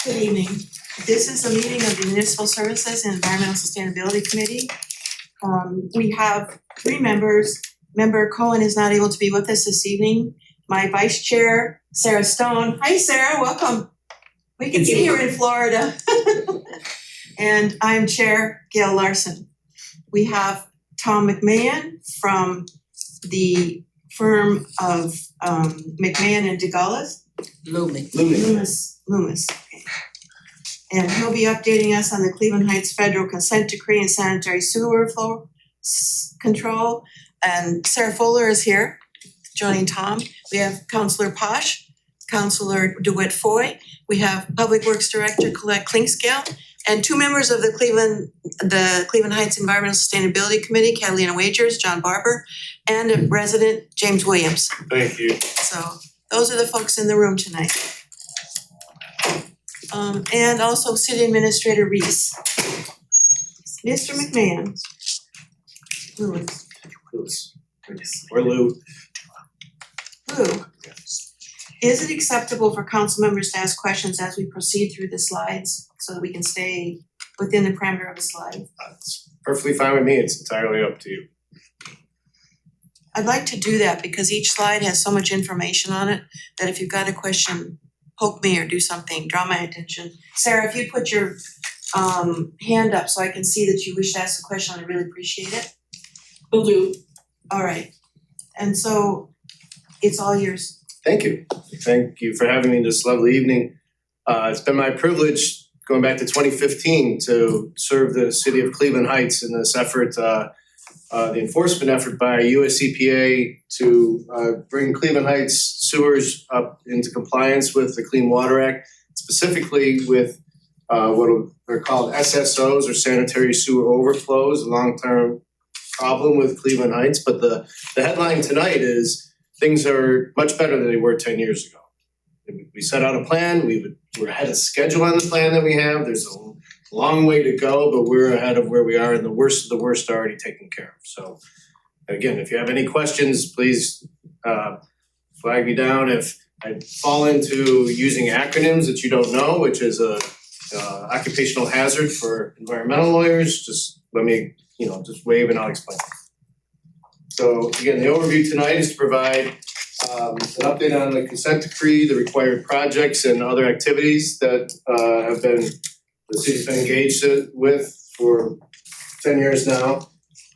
Good evening. This is a meeting of the Municipal Services and Environmental Sustainability Committee. We have three members. Member Cohen is not able to be with us this evening. My vice chair, Sarah Stone. Hi, Sarah, welcome. We can see you're in Florida. And I'm Chair Gail Larson. We have Tom McMahon from the firm of McMahon and DeGullis. Loomis. Okay. And he'll be updating us on the Cleveland Heights Federal Consent Decree and Sanitary Sewer Flow Control. And Sarah Fuller is here, joining Tom. We have Councilor Posh, Councilor DeWitt Foy. We have Public Works Director Colette Klinkscale, and two members of the Cleveland Heights Environmental Sustainability Committee, Catalina Wagers, John Barber, and a resident, James Williams. Thank you. So those are the folks in the room tonight. And also City Administrator Reese. Mr. McMahon. Lewis. Or Lou. Lou, is it acceptable for council members to ask questions as we proceed through the slides so that we can stay within the parameter of the slide? It's perfectly fine with me. It's entirely up to you. I'd like to do that because each slide has so much information on it that if you've got a question, poke me or do something, draw my attention. Sarah, if you'd put your hand up so I can see that you wish to ask a question, I'd really appreciate it. Will do. All right. And so it's all yours. Thank you. Thank you for having me this lovely evening. It's been my privilege going back to 2015 to serve the city of Cleveland Heights in this effort, the enforcement effort by US EPA to bring Cleveland Heights sewers up into compliance with the Clean Water Act, specifically with what are called SSOs or sanitary sewer overflows, a long-term problem with Cleveland Heights. But the headline tonight is things are much better than they were 10 years ago. We set out a plan, we're ahead of schedule on the plan that we have. There's a long way to go, but we're ahead of where we are, and the worst of the worst are already taken care of. So again, if you have any questions, please flag me down. If I fall into using acronyms that you don't know, which is a occupational hazard for environmental lawyers, just let me, just wave and I'll explain. So again, the overview tonight is to provide an update on the consent decree, the required projects and other activities that the city's been engaged with for 10 years now,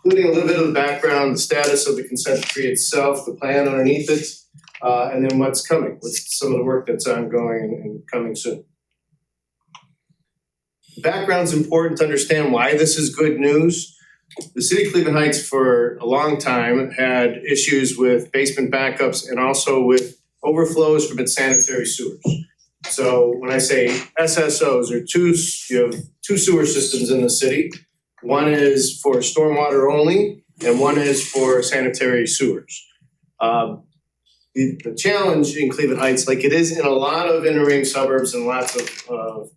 including a little bit of the background, the status of the consent decree itself, the plan underneath it, and then what's coming with some of the work that's ongoing and coming soon. The background's important to understand why this is good news. The city of Cleveland Heights for a long time had issues with basement backups and also with overflows from its sanitary sewers. So when I say SSOs, you have two sewer systems in the city. One is for stormwater only, and one is for sanitary sewers. The challenge in Cleveland Heights, like it is in a lot of inner ring suburbs and lots of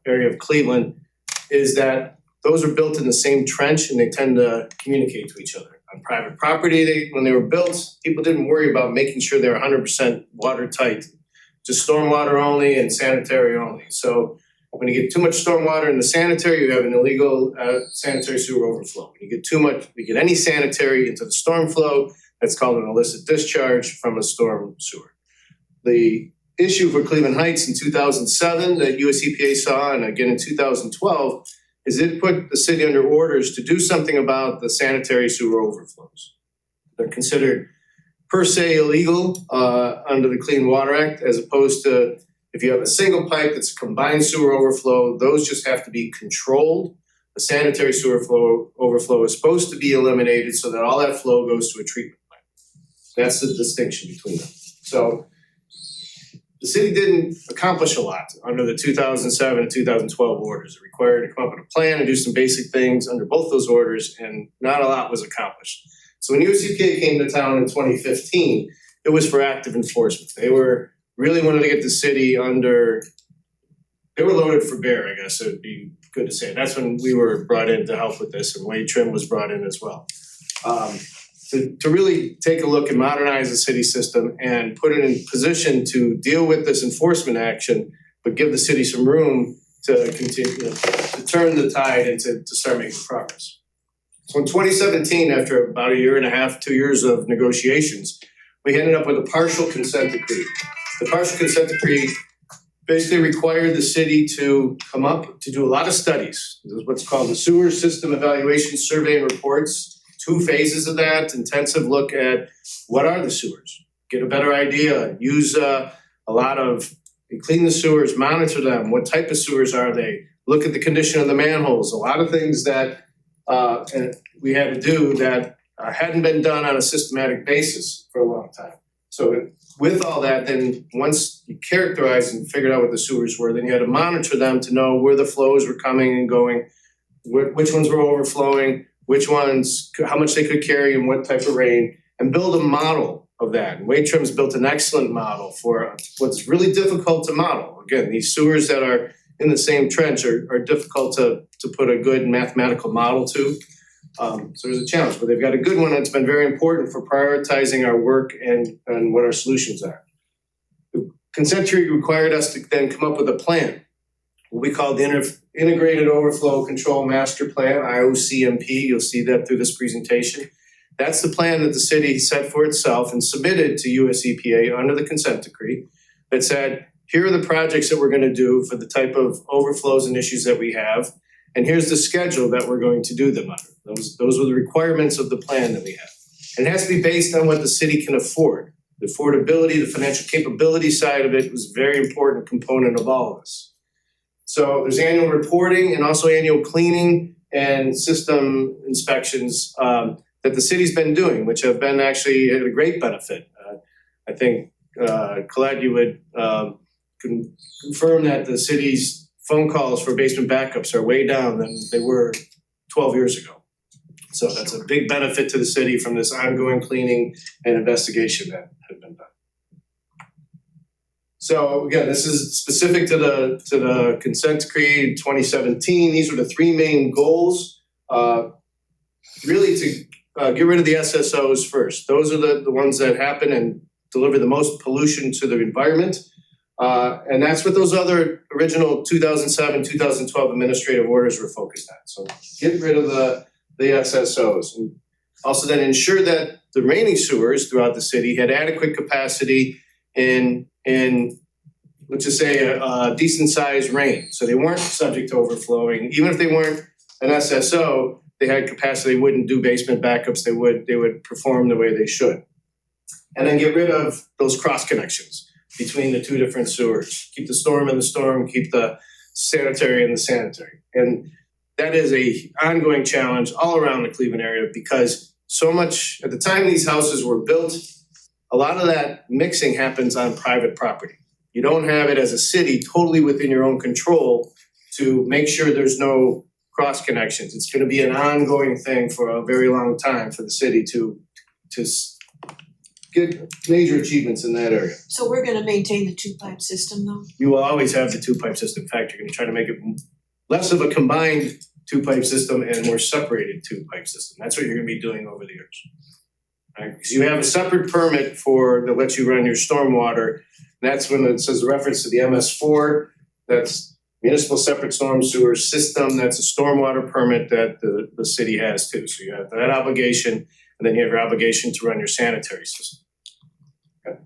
area of Cleveland, is that those are built in the same trench and they tend to communicate to each other. On private property, when they were built, people didn't worry about making sure they were 100% watertight, just stormwater only and sanitary only. So when you get too much stormwater in the sanitary, you have an illegal sanitary sewer overflow. When you get too much, you get any sanitary into the storm flow, that's called an illicit discharge from a storm sewer. The issue for Cleveland Heights in 2007 that US EPA saw, and again in 2012, is it put the city under orders to do something about the sanitary sewer overflows. They're considered per se illegal under the Clean Water Act, as opposed to if you have a single pipe that's a combined sewer overflow, those just have to be controlled. The sanitary sewer overflow is supposed to be eliminated so that all that flow goes to a treatment plant. That's the distinction between them. So the city didn't accomplish a lot under the 2007 and 2012 orders. It required to come up with a plan and do some basic things under both those orders, and not a lot was accomplished. So when US EPA came to town in 2015, it was for active enforcement. They really wanted to get the city under, they were loaded for bear, I guess it would be good to say. That's when we were brought in to help with this, and Wade Trim was brought in as well. To really take a look and modernize the city system and put it in position to deal with this enforcement action but give the city some room to continue, to turn the tide and to start making progress. So in 2017, after about a year and a half, 2 years of negotiations, we ended up with a partial consent decree. The partial consent decree basically required the city to come up to do a lot of studies. This is what's called the Sewer System Evaluation Survey and Reports. 2 phases of that, intensive look at what are the sewers, get a better idea, use a lot of, clean the sewers, monitor them, what type of sewers are they, look at the condition of the manholes, a lot of things that we had to do that hadn't been done on a systematic basis for a long time. So with all that, then once you characterized and figured out what the sewers were, then you had to monitor them to know where the flows were coming and going, which ones were overflowing, which ones, how much they could carry and what type of rain, and build a model of that. And Wade Trim's built an excellent model for what's really difficult to model. Again, these sewers that are in the same trench are difficult to put a good mathematical model to. So there's a challenge, but they've got a good one that's been very important for prioritizing our work and what our solutions are. The consent decree required us to then come up with a plan, what we call the Integrated Overflow Control Master Plan, IOCMP. You'll see that through this presentation. That's the plan that the city set for itself and submitted to US EPA under the consent decree that said, here are the projects that we're going to do for the type of overflows and issues that we have, and here's the schedule that we're going to do them under. Those were the requirements of the plan that we have. And it has to be based on what the city can afford. The affordability, the financial capability side of it was a very important component of all of this. So there's annual reporting and also annual cleaning and system inspections that the city's been doing, which have been actually a great benefit. I think, Colette, you would confirm that the city's phone calls for basement backups are way down than they were 12 years ago. So that's a big benefit to the city from this ongoing cleaning and investigation that had been done. So again, this is specific to the consent decree 2017. These were the 3 main goals. Really to get rid of the SSOs first. Those are the ones that happen and deliver the most pollution to the environment. And that's what those other original 2007, 2012 administrative orders were focused on. So get rid of the SSOs. And also then ensure that the remaining sewers throughout the city had adequate capacity in let's just say a decent sized rain. So they weren't subject to overflowing. Even if they weren't an SSO, they had capacity, they wouldn't do basement backups, they would perform the way they should. And then get rid of those cross connections between the 2 different sewers. Keep the storm in the storm, keep the sanitary in the sanitary. And that is a ongoing challenge all around the Cleveland area because so much, at the time these houses were built, a lot of that mixing happens on private property. You don't have it as a city totally within your own control to make sure there's no cross connections. It's going to be an ongoing thing for a very long time for the city to get major achievements in that area. So we're gonna maintain the 2-pipe system though? You will always have the 2-pipe system. In fact, you're going to try to make it less of a combined 2-pipe system and more separated 2-pipe system. That's what you're going to be doing over the years. Right? Because you have a separate permit that lets you run your stormwater. And that's when it says reference to the MS4. That's Municipal Separate Storm Sewer System. That's a stormwater permit that the city has too. So you have that obligation, and then you have your obligation to run your sanitary system. Okay.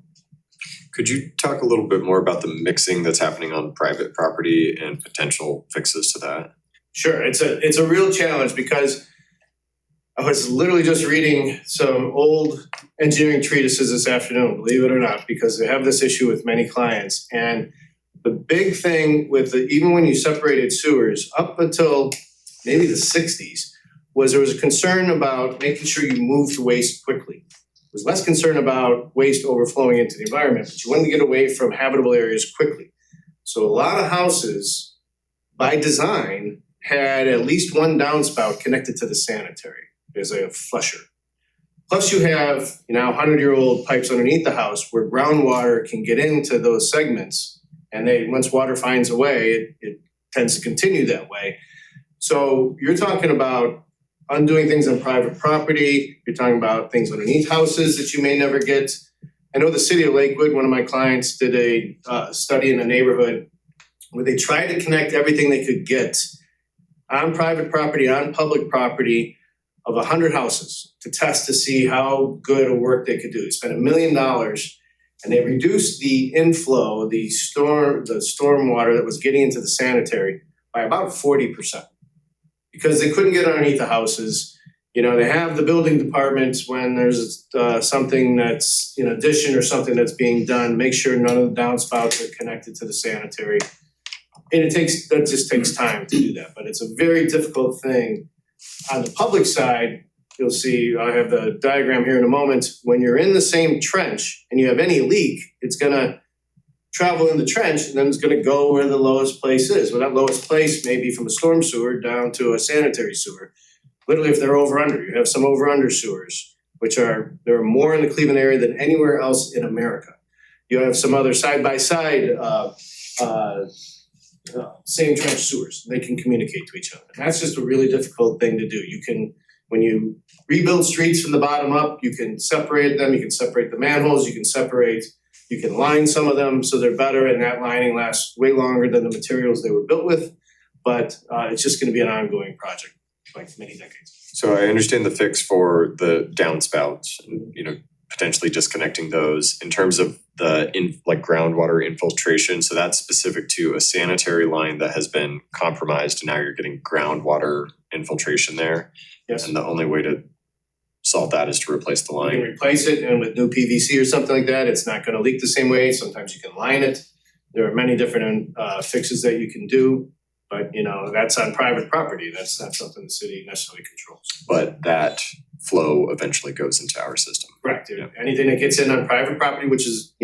Could you talk a little bit more about the mixing that's happening on private property and potential fixes to that? Sure, it's a real challenge because I was literally just reading some old engineering treatises this afternoon, believe it or not, because they have this issue with many clients. And the big thing with even when you separated sewers up until maybe the 60s was there was a concern about making sure you moved waste quickly. There was less concern about waste overflowing into the environment, but you wanted to get away from habitable areas quickly. So a lot of houses, by design, had at least one downspout connected to the sanitary as a flusher. Plus you have 100-year-old pipes underneath the house where groundwater can get into those segments, and once water finds a way, it tends to continue that way. So you're talking about undoing things on private property, you're talking about things underneath houses that you may never get. I know the city of Lakewood, one of my clients did a study in a neighborhood where they tried to connect everything they could get on private property, on public property of 100 houses to test to see how good a work they could do. They spent $1 million and they reduced the inflow, the storm water that was getting into the sanitary by about 40% because they couldn't get underneath the houses. You know, they have the building department when there's something that's in addition or something that's being done, make sure none of the downspouts are connected to the sanitary. And that just takes time to do that, but it's a very difficult thing. On the public side, you'll see, I have the diagram here in a moment, when you're in the same trench and you have any leak, it's gonna travel in the trench and then it's gonna go where the lowest place is. Well, that lowest place may be from a storm sewer down to a sanitary sewer. Literally, if they're over under, you have some over under sewers, there are more in the Cleveland area than anywhere else in America. You have some other side by side same trench sewers. They can communicate to each other. And that's just a really difficult thing to do. When you rebuild streets from the bottom up, you can separate them, you can separate the manholes, you can line some of them so they're better, and that lining lasts way longer than the materials they were built with. But it's just gonna be an ongoing project, like many decades. So I understand the fix for the downspouts, and, potentially disconnecting those in terms of the groundwater infiltration. So that's specific to a sanitary line that has been compromised and now you're getting groundwater infiltration there. Yes. And the only way to solve that is to replace the You line. can replace it, and with new PVC or something like that, it's not gonna leak the same way. Sometimes you can line it. There are many different fixes that you can do, but that's on private property. That's not something the city necessarily controls. But that flow eventually goes into our system. Correct. Yeah. Anything that gets in on private property, which is,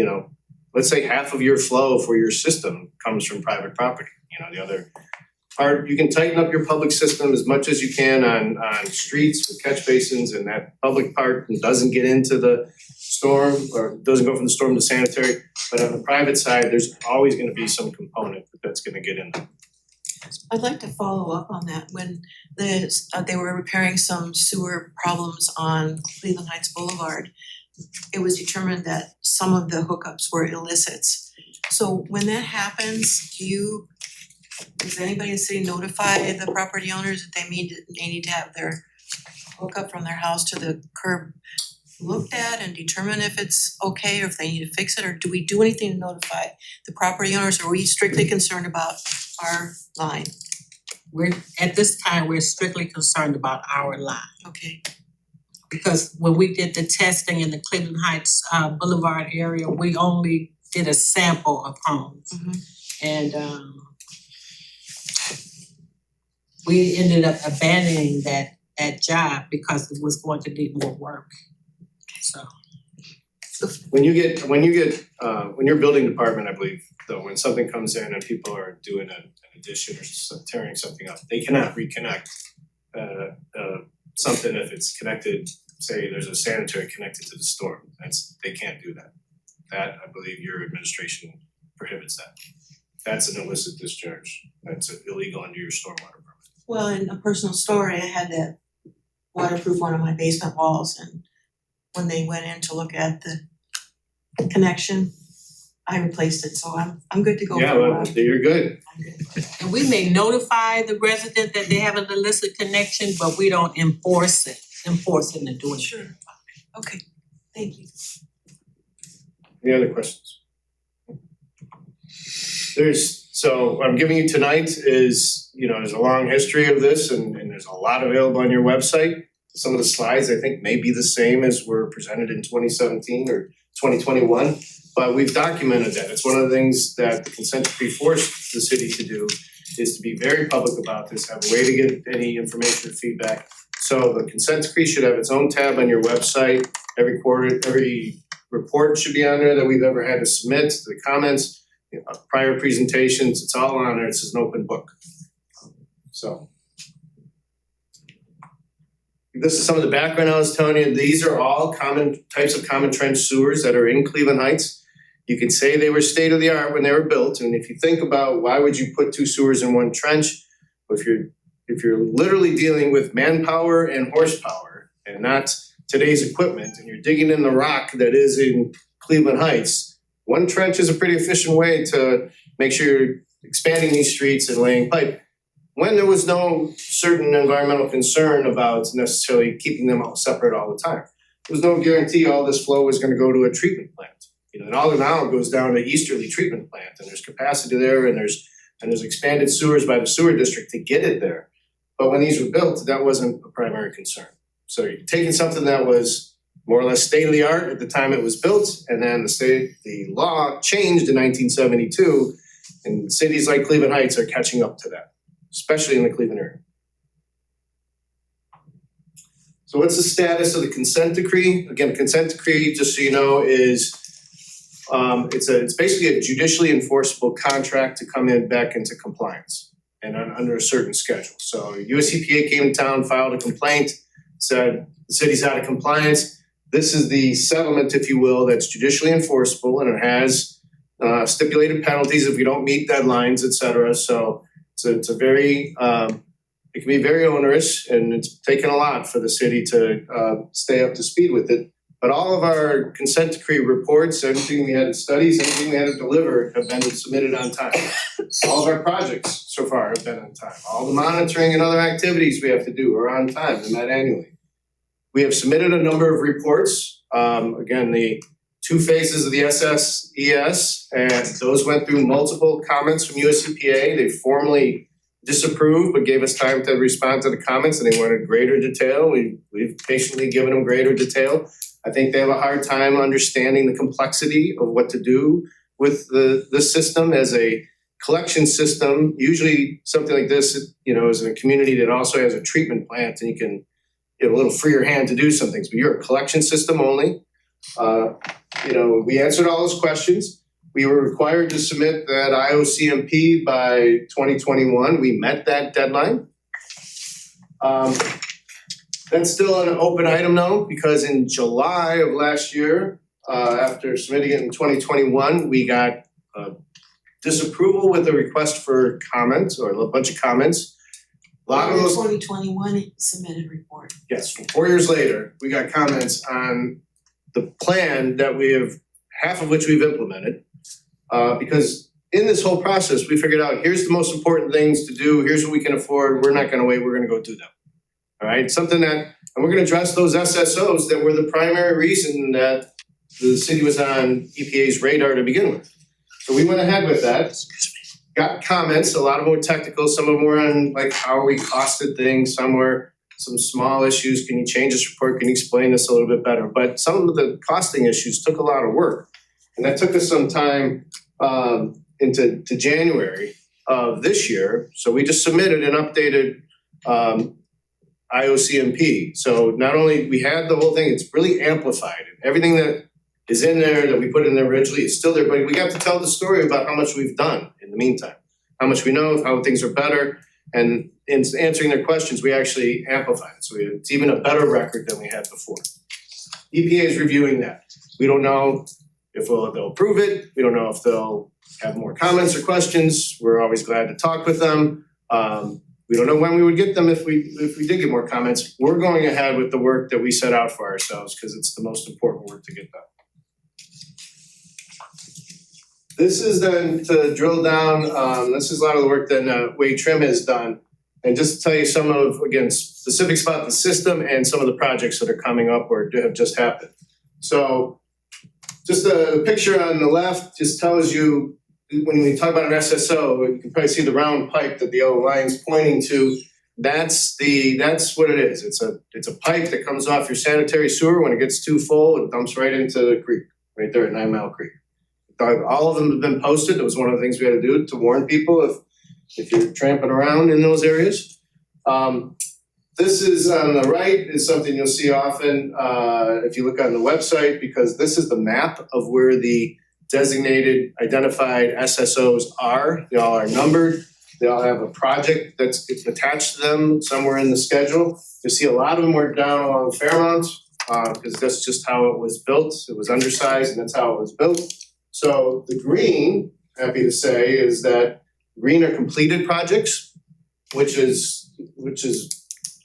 let's say half of your flow for your system comes from private property. The other part, you can tighten up your public system as much as you can on streets with catch basins, and that public part doesn't get into the storm or doesn't go from the storm to sanitary. But on the private side, there's always gonna be some component that's gonna get in there. I'd like to follow up on that. When they were repairing some sewer problems on Cleveland Heights Boulevard, it was determined that some of the hookups were illicits. So when that happens, does anybody in the city notify the property owners that they need to have their hookup from their house to the curb looked at and determine if it's okay or if they need to fix it, or do we do anything to notify the property owners, or are we strictly concerned about our line? At this time, we're strictly concerned about our line. Okay, Because when we did the testing in the Cleveland Heights Boulevard area, we only did a sample of homes. And we ended up abandoning that job because it was going to need more work. So When your building department, I believe, though, when something comes in and people are doing an addition or tearing something up, they cannot reconnect something if it's connected, say there's a sanitary connected to the storm. They can't do that. That, I believe, your administration prohibits that. That's an illicit discharge. That's illegal under your stormwater permit. well, in a personal story, I had to waterproof one of my basement walls, and when they went in to look at the connection, I replaced it, so I'm good to go for Yeah, a well, while. you're good. I'm good. and we may notify the resident that they have an illicit connection, but we don't enforce them to do it. Sure. Okay, thank you. Any other questions? So what I'm giving you tonight is, there's a long history of this and there's a lot available on your website. Some of the slides I think may be the same as were presented in 2017 or 2021, but we've documented that. It's one of the things that the consent decree forced the city to do, is to be very public about this, have a way to get any information or feedback. So the consent decree should have its own tab on your website. Every quarter, every report should be on there that we've ever had to submit, the comments, prior presentations, it's all on there. It's just an open book. So this is some of the background I was telling you. These are all common types of common trench sewers that are in Cleveland Heights. You could say they were state of the art when they were built. And if you think about why would you put two sewers in one trench? If you're literally dealing with manpower and horsepower and not today's equipment, and you're digging in the rock that is in Cleveland Heights, one trench is a pretty efficient way to make sure expanding these streets and laying pipe when there was no certain environmental concern about necessarily keeping them all separate all the time. There was no guarantee all this flow was gonna go to a treatment plant. And all it now goes down to Easterly Treatment Plant, and there's capacity there, and there's expanded sewers by the sewer district to get it there. But when these were built, that wasn't a primary concern. So you're taking something that was more or less state of the art at the time it was built, and then the law changed in 1972, and cities like Cleveland Heights are catching up to that, especially in the Cleveland area. So what's the status of the consent decree? Again, consent decree, just so you know, is it's basically a judicially enforceable contract to come in back into compliance and under a certain schedule. So US EPA came to town, filed a complaint, said the city's out of compliance. This is the settlement, if you will, that's judicially enforceable, and it has stipulated penalties if we don't meet deadlines, et cetera. So it's a very it can be very onerous, and it's taken a lot for the city to stay up to speed with it. But all of our consent decree reports, everything we had to studies, everything we had to deliver have been submitted on time. All of our projects so far have been on time. All the monitoring and other activities we have to do are on time and met annually. We have submitted a number of reports. Again, the 2 phases of the SSES, and those went through multiple comments from US EPA. They formally disapproved, but gave us time to respond to the comments, and they wanted greater detail. We've patiently given them greater detail. I think they have a hard time understanding the complexity of what to do with the system as a collection system. Usually something like this, is in a community that also has a treatment plant, and you can get a little freer hand to do some things, but you're a collection system only. We answered all those questions. We were required to submit that IOCMP by 2021. We met that deadline. That's still an open item though, because in July of last year, after submitting it in 2021, we got disapproval with a request for comments or a bunch of comments. A lot of those. 2021 submitted report. Yes, 4 years later, we got comments on the plan that half of which we've implemented. Because in this whole process, we figured out, here's the most important things to do, here's what we can afford, we're not gonna wait, we're gonna go do them. All right, and we're gonna address those SSOs that were the primary reason that the city was on EPA's radar to begin with. So we went ahead with that, got comments, a lot of them were technical, some of them were on like how we costed things, some were some small issues, can you change this report, can you explain this a little bit better? But some of the costing issues took a lot of work. And that took us some time into January of this year. So we just submitted an updated IOCMP. So not only we had the whole thing, it's really amplified. Everything that is in there that we put in there originally is still there, but we got to tell the story about how much we've done in the meantime, how much we know, how things are better. And in answering their questions, we actually amplified it. So it's even a better record than we had before. EPA is reviewing that. We don't know if they'll approve it. We don't know if they'll have more comments or questions. We're always glad to talk with them. We don't know when we would get them if we did get more comments. We're going ahead with the work that we set out for ourselves because it's the most important work to get done. This is then to drill down, this is a lot of the work that Wade Trim has done. And just to tell you some of, again, specifics about the system and some of the projects that are coming up or have just happened. So just the picture on the left just tells you, when we talk about an SSO, you can probably see the round pipe that the yellow line's pointing to. That's what it is. It's a pipe that comes off your sanitary sewer. When it gets too full, it dumps right into the creek, right there at 9 Mile Creek. All of them have been posted. It was one of the things we had to do to warn people if you're tramping around in those areas. This is on the right is something you'll see often if you look on the website, because this is the map of where the designated identified SSOs are. They all are numbered. They all have a project that's attached to them somewhere in the schedule. You see a lot of them were down along Fairmount because that's just how it was built. It was undersized and that's how it was built. So the green, happy to say, is that green are completed projects, which is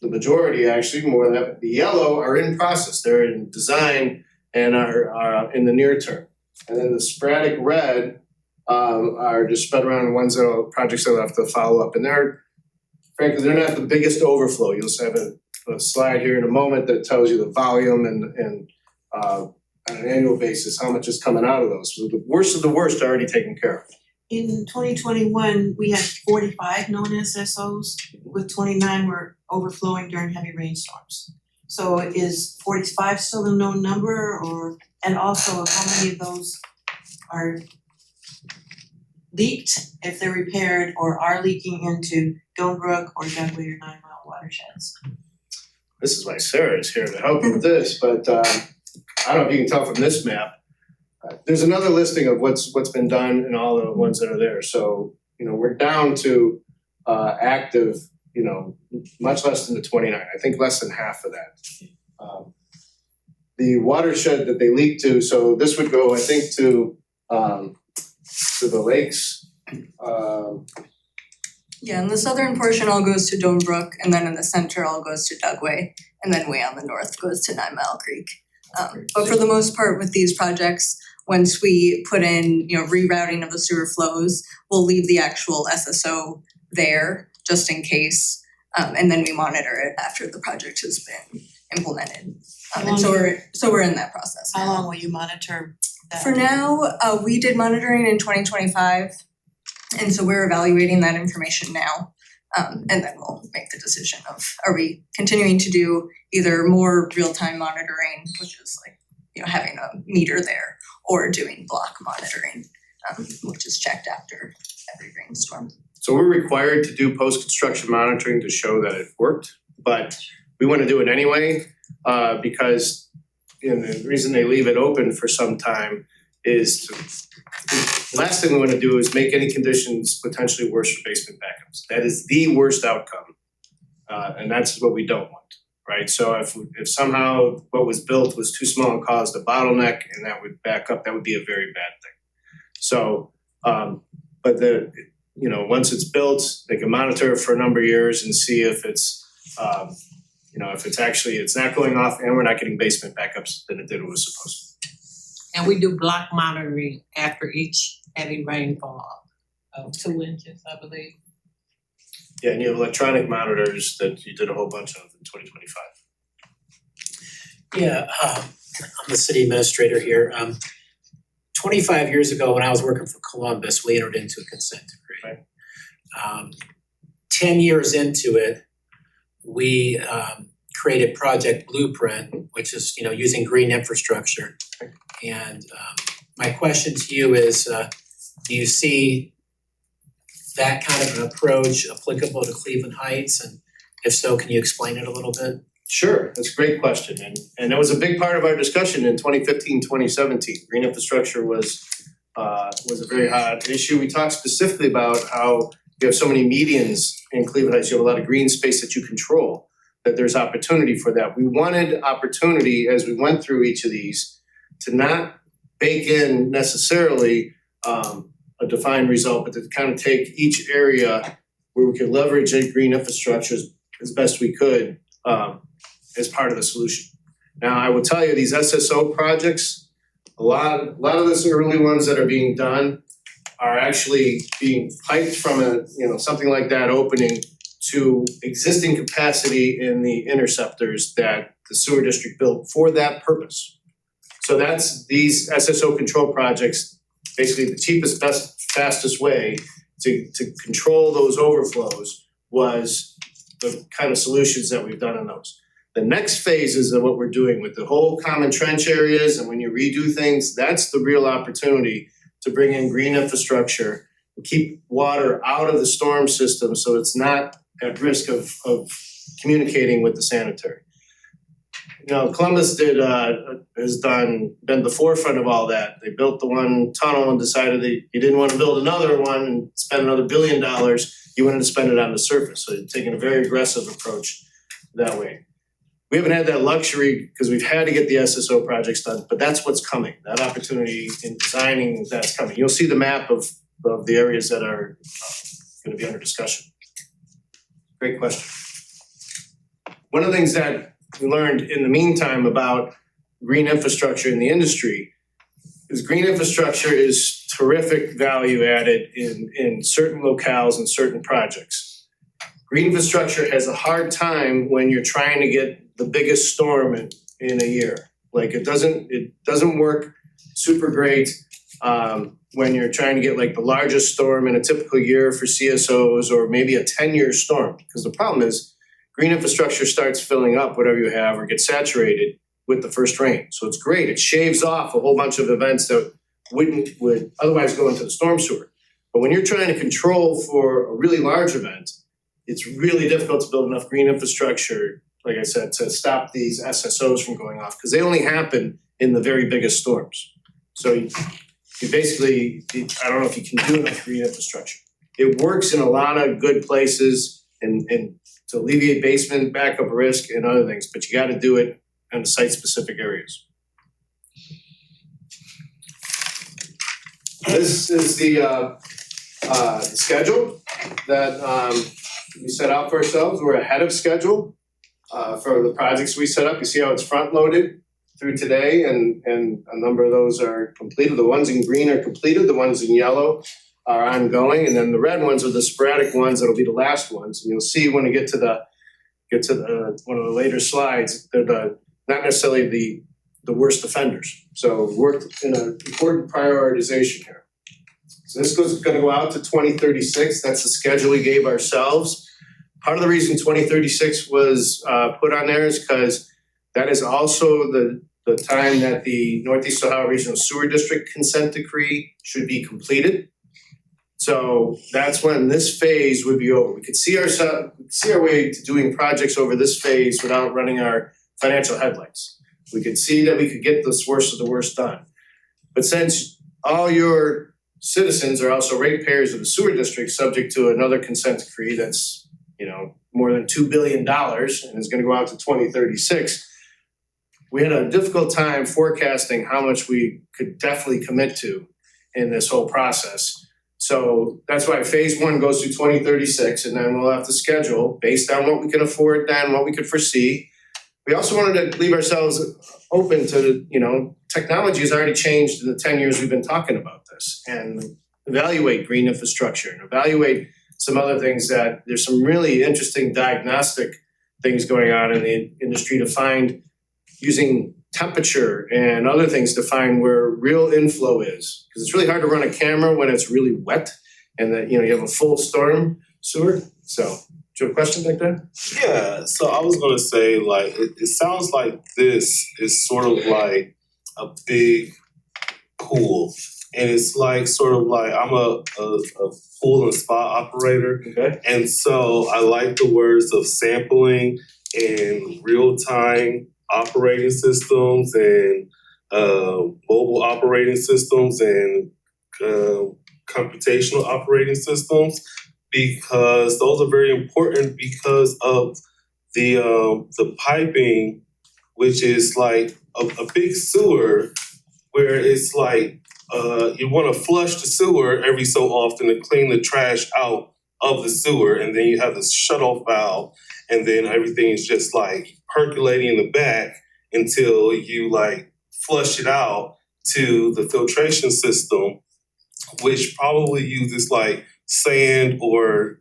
the majority actually, more than that. The yellow are in process. They're in design and are in the near term. And then the sporadic red are just spread around, the ones projects that will have to follow up, and frankly, they're not the biggest overflow. You'll have a slide here in a moment that tells you the volume and on an annual basis, how much is coming out of those. So the worst of the worst are already taken care of. In 2021, we had 45 known SSOs, with 29 were overflowing during heavy rainstorms. So is 45 still the known number, and also how many of those are leaked if they're repaired or are leaking into Donebrook or Dugway or 9 Mile watersheds? This is why Sarah is here to help with this, but I don't know if you can tell from this map. There's another listing of what's been done and all the ones that are there. So, we're down to active, much less than the 29. I think less than half of that. The watershed that they leak to, so this would go, I think, to the lakes. Yeah, and the southern portion all goes to Donebrook, and then in the center all goes to Dugway, and then way on the north goes to 9 Mile Creek. But for the most part with these projects, once we put in, rerouting of the sewer flows, we'll leave the actual SSO there just in case. And then we monitor it after the project has been implemented. And so we're in that process now. How long will you monitor that? For now, we did monitoring in 2025, and so we're evaluating that information now. And then we'll make the decision of, are we continuing to do either more real-time monitoring, which is like, having a meter there, or doing block monitoring, which is checked after every rainstorm. So we're required to do post-construction monitoring to show that it worked, but we want to do it anyway because the reason they leave it open for some time is the last thing we want to do is make any conditions potentially worse for basement backups. That is the worst outcome, and that's what we don't want. Right, so if somehow what was built was too small and caused a bottleneck and that would back up, that would be a very bad thing. So, but once it's built, they can monitor it for a number of years and see if it's, if it's not going off and we're not getting basement backups than it did what it was supposed to. And we do block monitoring after each heavy rainfall of 2 inches, I believe. Yeah, and you have electronic monitors that you did a whole bunch of in 2025. Yeah, I'm the city administrator here. 25 years ago, when I was working for Columbus, we entered into a consent decree. Right. 10 years into it, we created Project Blueprint, which is using green infrastructure. And my question to you is, do you see that kind of an approach applicable to Cleveland Heights? And if so, can you explain it a little bit? Sure, that's a great question. And it was a big part of our discussion in 2015, 2017. Green infrastructure was a very hot issue. We talked specifically about how you have so many medians in Cleveland Heights, you have a lot of green space that you control, that there's opportunity for that. We wanted opportunity as we went through each of these to not bake in necessarily a defined result, but to kind of take each area where we could leverage a green infrastructure as best we could as part of the solution. Now, I will tell you, these SSO projects, a lot of those early ones that are being done are actually being piped from something like that opening to existing capacity in the interceptors that the sewer district built for that purpose. So that's these SSO control projects, basically the cheapest, best, fastest way to control those overflows was the kind of solutions that we've done in those. The next phases of what we're doing with the whole common trench areas and when you redo things, that's the real opportunity to bring in green infrastructure and keep water out of the storm system so it's not at risk of communicating with the sanitary. Columbus been the forefront of all that. They built the one tunnel and decided you didn't want to build another one and spend another $1 billion. You wanted to spend it on the surface. So you're taking a very aggressive approach that way. We haven't had that luxury because we've had to get the SSO projects done, but that's what's coming. That opportunity in designing that's coming. You'll see the map of the areas that are going to be under discussion. Great question. One of the things that we learned in the meantime about green infrastructure in the industry is green infrastructure is terrific value added in certain locales and certain projects. Green infrastructure has a hard time when you're trying to get the biggest storm in a year. Like it doesn't work super great when you're trying to get like the largest storm in a typical year for CSOs or maybe a 10-year storm. Because the problem is green infrastructure starts filling up whatever you have or gets saturated with the first rain. So it's great. It shaves off a whole bunch of events that would otherwise go into the storm sewer. But when you're trying to control for a really large event, it's really difficult to build enough green infrastructure, like I said, to stop these SSOs from going off because they only happen in the very biggest storms. So you basically, I don't know if you can do enough green infrastructure. It works in a lot of good places and to alleviate basement backup risk and other things, but you gotta do it in the site-specific areas. This is the schedule that we set out for ourselves. We're ahead of schedule for the projects we set up. You see how it's front-loaded through today, and a number of those are completed. The ones in green are completed, the ones in yellow are ongoing, and then the red ones are the sporadic ones that'll be the last ones. And you'll see when we get to the one of the later slides, they're not necessarily the worst offenders. So worked in an important prioritization here. So this is gonna go out to 2036. That's the schedule we gave ourselves. Part of the reason 2036 was put on there is because that is also the time that the Northeast Ohio Regional Sewer District consent decree should be completed. So that's when this phase would be over. We could see our way to doing projects over this phase without running our financial headlights. We could see that we could get this worst of the worst done. But since all your citizens are also ratepayers of the sewer district, subject to another consent decree that's, more than $2 billion and is gonna go out to 2036, we had a difficult time forecasting how much we could definitely commit to in this whole process. So that's why phase one goes through 2036, and then we'll have to schedule based on what we can afford then, what we could foresee. We also wanted to leave ourselves open to, technology has already changed in the 10 years we've been talking about this, and evaluate green infrastructure and evaluate some other things that there's some really interesting diagnostic things going on in the industry to find using temperature and other things to find where real inflow is. Because it's really hard to run a camera when it's really wet and that, you have a full storm sewer. So, do you have a question back there? Yeah, so I was gonna say, like, it sounds like this is sort of like a big pool. And it's like sort of like I'm a pool and spa operator. Okay. And so I like the words of sampling and real-time operating systems and mobile operating systems and computational operating systems, because those are very important because of the piping, which is like a big sewer where it's like you want to flush the sewer every so often to clean the trash out of the sewer, and then you have this shut-off valve, and then everything is just like percolating in the back until you like flush it out to the filtration system, which probably uses like sand or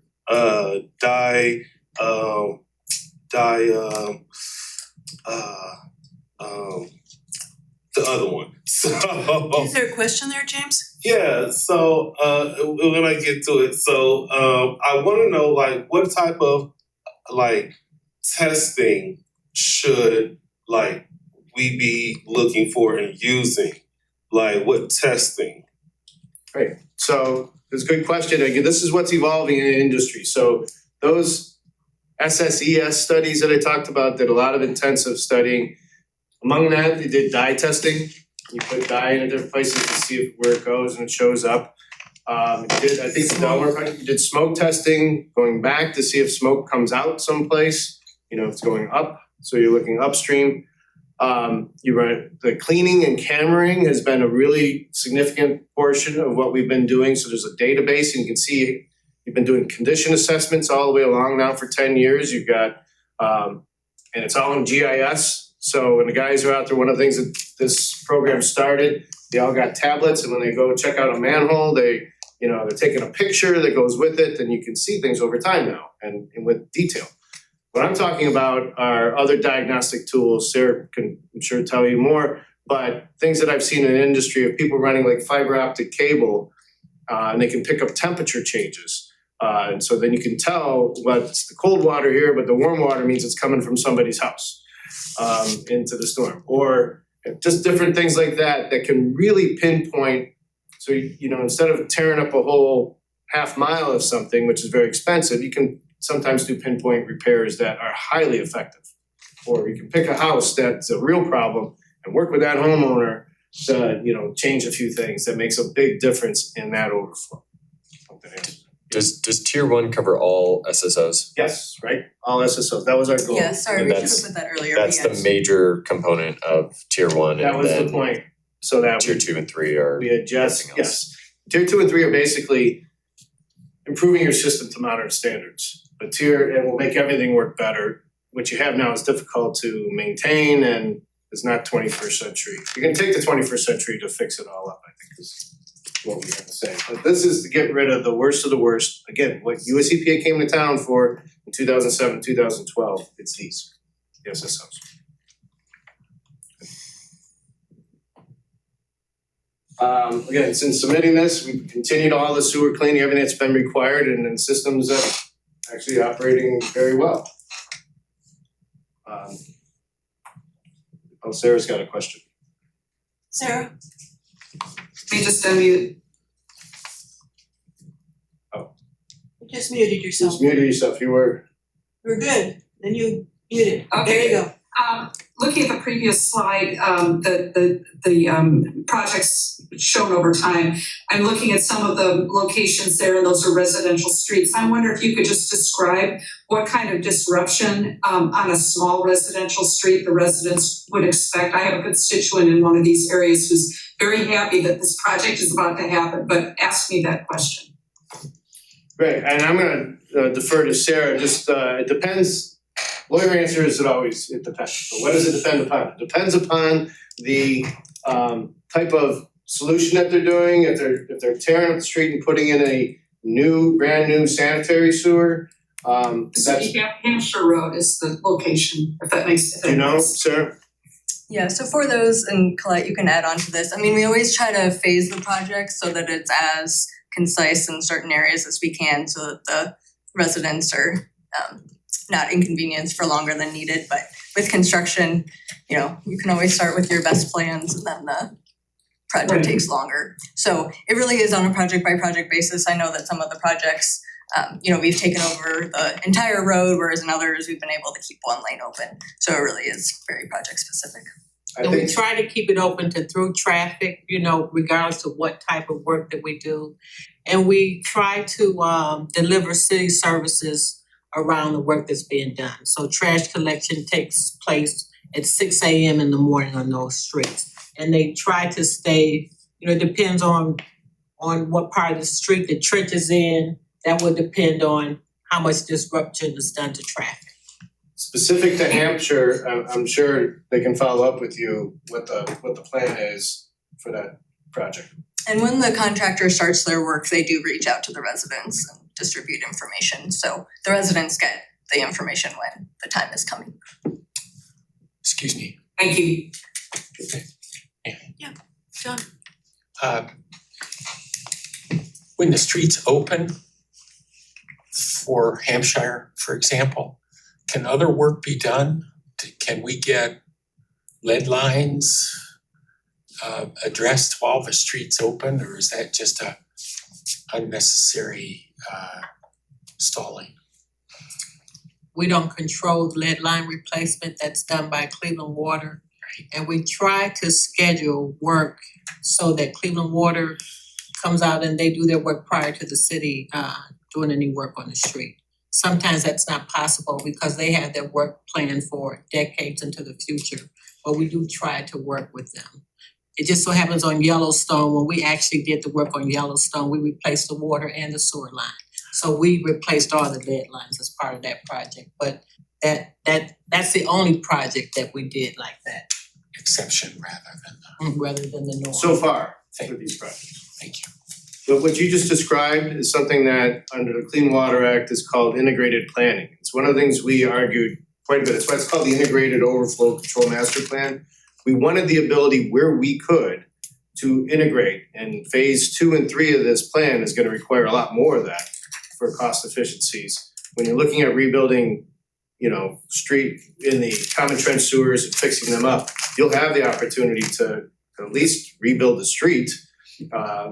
the other one. So Is there a question there, James? yeah, so when I get to it, so I want to know like what type of like testing should like we be looking for and using? Like what testing? Right. So it's a good question. Again, this is what's evolving in the industry. So those SSES studies that I talked about did a lot of intensive studying. Among that, they did dye testing. You put dye in different places to see where it goes and it shows up. You did smoke testing, going back to see if smoke comes out someplace, if it's going up. So you're looking upstream. The cleaning and cammering has been a really significant portion of what we've been doing. So there's a database, and you can see you've been doing condition assessments all the way along now for 10 years. You've got, and it's all in GIS. So when the guys are out there, one of the things that this program started They all got tablets, and when they go check out a manhole, they're taking a picture that goes with it, and you can see things over time now and with detail. What I'm talking about are other diagnostic tools. Sarah can, I'm sure, tell you more, but things that I've seen in the industry of people running like fiber optic cable, and they can pick up temperature changes. And so then you can tell what's the cold water here, but the warm water means it's coming from somebody's house into the storm. Or just different things like that that can really pinpoint. So, instead of tearing up a whole half mile of something, which is very expensive, you can sometimes do pinpoint repairs that are highly effective. Or you can pick a house that's a real problem and work with that homeowner to, change a few things that makes a big difference in that overflow. Does tier 1 cover all SSOs? Yes, right? All SSOs. That was our goal. Yeah, sorry, And we should that's- have put that earlier, but That's yes. the major component of tier 1, That and was the then point. So that tier 2 and 3 are we adjust, everything else. yes. Tier 2 and 3 are basically improving your system to modern standards. But and will make everything work better. What you have now is difficult to maintain and is not 21st century. You're gonna take the 21st century to fix it all up, I think is what we have to say. But this is to get rid of the worst of the worst. Again, what US EPA came to town for in 2007, 2012, it's these, the SSOs. Again, since submitting this, we've continued all the sewer cleaning, everything that's been required, and then systems that actually operating very well. Sarah's got a question. Sarah? Me just unmute. You just muted yourself. Just muted yourself, you were. We're good. Then you muted. There Okay. you go. Looking at the previous slide, the projects shown over time, I'm looking at some of the locations there, and those are residential streets. I wonder if you could just describe what kind of disruption on a small residential street the residents would expect. I have a constituent in one of these areas who's very happy that this project is about to happen, but ask me that question. Great, and I'm gonna defer to Sarah, just it depends. Lawyer answer is it depends. But what does it depend upon? It depends upon the type of solution that they're doing. If they're tearing up the street and putting in a brand new sanitary sewer, that's, Hampshire Road is the location, if that makes sense. do you know, Sarah? Yeah, so for those, and Colette, you can add on to this, I mean, we always try to phase the project so that it's as concise in certain areas as we can so that the residents are not inconvenienced for longer than needed, but with construction, you can always start with your best plans and then the project takes longer. So it really is on a project by project basis. I know that some of the projects, we've taken over the entire road, whereas in others, we've been able to keep one lane open. So it really is very project specific. I And we think, try to keep it open to through traffic, regardless of what type of work that we do. And we try to deliver city services around the work that's being done. So trash collection takes place at 6 a.m. in the morning on those streets. And they try to stay, it depends on what part of the street the trench is in. That would depend on how much disruption is done to traffic. specific to Hampshire, I'm sure they can follow up with you what the plan is for that project. And when the contractor starts their work, they do reach out to the residents and distribute information. So the residents get the information when the time is coming. Excuse me. Thank you. John? When the streets open for Hampshire, for example, can other work be done? Can we get lead lines addressed while the street's open, or is that just a unnecessary stalling? We don't control lead line replacement, that's done by Cleveland Water. And we try to schedule work so that Cleveland Water comes out and they do their work prior to the city doing any work on the street. Sometimes that's not possible because they have their work planned for decades into the future, but we do try to work with them. It just so happens on Yellowstone, when we actually did the work on Yellowstone, we replaced the water and the sewer line. So we replaced all the lead lines as part of that project, but that's the only project that we did like that. exception rather than rather than the norm. So far for these projects. thank you. But what you just described is something that under the Clean Water Act is called integrated planning. It's one of the things we argued quite a bit. It's why it's called the Integrated Overflow Control Master Plan. We wanted the ability where we could to integrate, and phase 2 and 3 of this plan is gonna require a lot more of that for cost efficiencies. When you're looking at rebuilding, street in the common trench sewers and fixing them up, you'll have the opportunity to at least rebuild the street,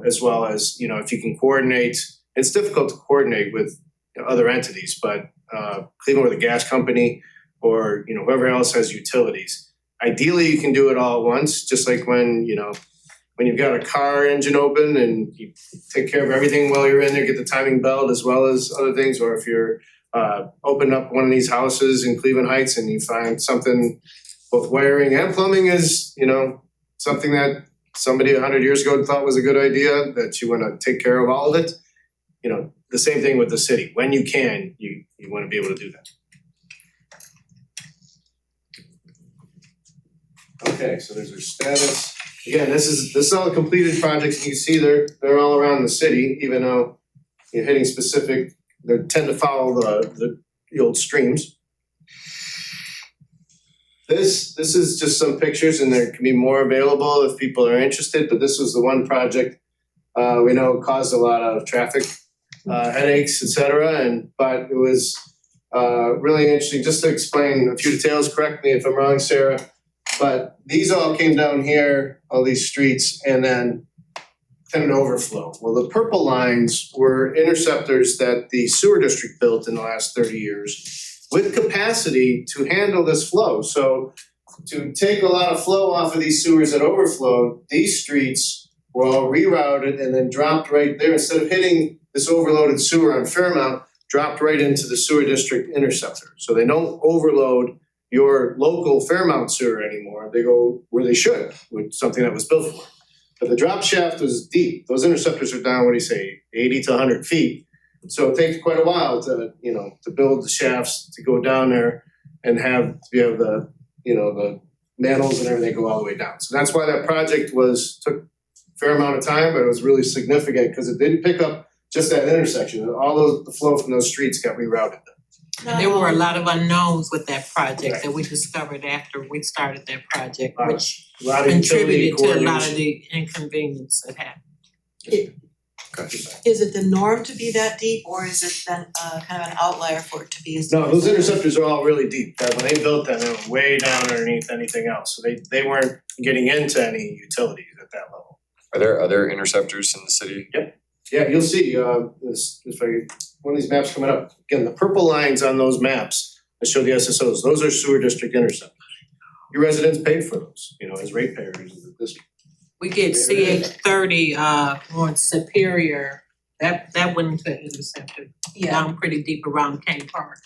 as well as, if you can coordinate. It's difficult to coordinate with other entities, but Cleveland with a gas company or, whoever else has utilities. Ideally, you can do it all at once, just like when you've got a car engine open and you take care of everything while you're in there, get the timing belt as well as other things, or if you're open up one of these houses in Cleveland Heights and you find something, both wiring and plumbing is, something that somebody 100 years ago thought was a good idea, that you wanna take care of all of it. The same thing with the city. When you can, you wanna be able to do that. Okay, so there's our status. Again, this is all the completed projects. You can see they're all around the city, even though you're hitting specific, they tend to follow the old streams. This is just some pictures, and there can be more available if people are interested, but this was the one project we know caused a lot of traffic headaches, et cetera, but it was really interesting. Just to explain a few details, correct me if I'm wrong, Sarah, but these all came down here, all these streets, and then kind of an overflow. Well, the purple lines were interceptors that the sewer district built in the last 30 years with capacity to handle this flow. So to take a lot of flow off of these sewers that overflowed, these streets were all rerouted and then dropped right there. Instead of hitting this overloaded sewer on Fairmount, dropped right into the sewer district interceptor. So they don't overload your local Fairmount sewer anymore. They go where they should, with something that was built for. But the drop shaft was deep. Those interceptors are down, 80 to 100 feet. So it takes quite a while to build the shafts, to go down there and have the mantles and everything go all the way down. So that's why that project took a fair amount of time, but it was really significant because it didn't pick up just that intersection. All the flow from those streets got rerouted. There were a lot of unknowns with that project that we discovered after we started that project, which A lot of utility contributed to a lot of coordination. the inconvenience that happened. Is it the norm to be that deep, or is it then kind of an outlier for it to be as deep? No, those interceptors are all really deep. When they built them, they were way down underneath anything else. So they weren't getting into any utilities at that level. Are there other interceptors in the city? Yeah, you'll see, one of these maps coming up. Again, the purple lines on those maps that show the SSOs, those are sewer district interceptors. Your residents paid for those, as ratepayers of the district. We get CH30 on Superior, that went into an interceptor down pretty deep around King Park.